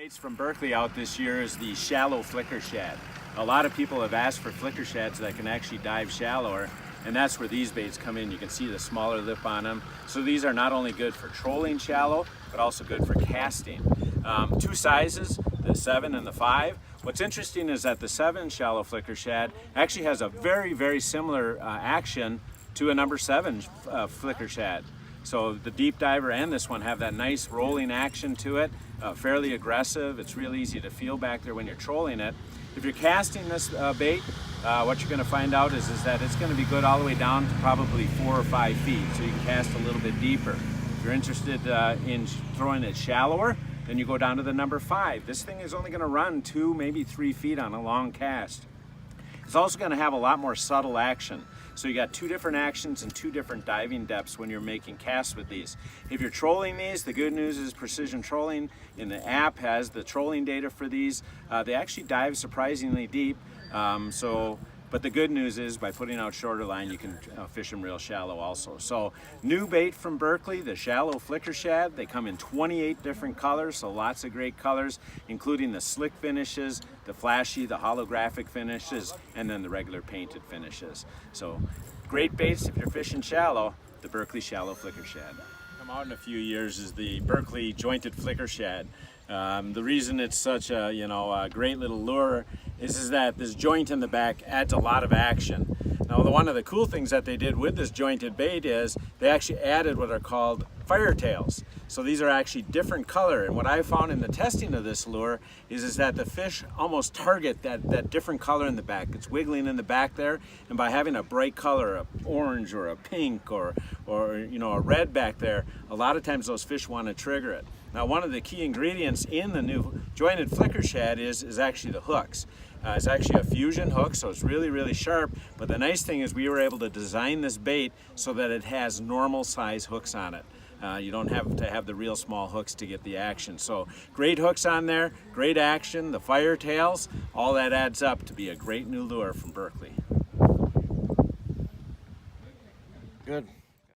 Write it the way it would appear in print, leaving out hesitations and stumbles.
Baits from Berkeley out this year is the shallow flicker shad. A lot of people have asked for flicker shads that can actually dive shallower, and that's where these baits come in. You can see the smaller lip on them. So these are not only good for trolling shallow, but also good for casting. Two sizes, the 7 and the 5. What's interesting is that the 7 shallow flicker shad actually has a very similar action to a number 7 flicker shad. So the deep diver and this one have that nice rolling action to it, fairly aggressive. It's real easy to feel back there when you're trolling it. If you're casting this bait, what you're going to find out is that it's going to be good all the way down to probably 4 or 5 feet, so you can cast a little bit deeper. If you're interested in throwing it shallower, then you go down to the number 5. This thing is only going to run 2, maybe 3 feet on a long cast. It's also going to have a lot more subtle action. So you got 2 different actions and 2 different diving depths when you're making casts with these. If you're trolling these, the good news is Precision Trolling in the app has the trolling data for these. They actually dive surprisingly deep. But the good news is by putting out shorter line, you can fish them real shallow also. So new bait from Berkeley, the shallow flicker shad. They come in 28 different colors, so lots of great colors, including the slick finishes, the flashy, the holographic finishes, and then the regular painted finishes. So great baits if you're fishing shallow, the Berkeley shallow flicker shad. Come out in a few years is the Berkeley jointed flicker shad. The reason it's such a a great little lure is that this joint in the back adds a lot of action. Now one of the cool things that they did with this jointed bait is they actually added what are called fire tails. So these are actually different color, and what I found in the testing of this lure is that the fish almost target that different color in the back. It's wiggling in the back there, and by having a bright color, a orange or a pink or a red back there, a lot of times those fish want to trigger it. Now one of the key ingredients in the new jointed flicker shad is actually the hooks. It's actually a fusion hook, so it's really sharp, but the nice thing is we were able to design this bait so that it has normal size hooks on it. You don't have to have the real small hooks to get the action. So great hooks on there, great action, the fire tails, all that adds up to be a great new lure from Berkeley. Good.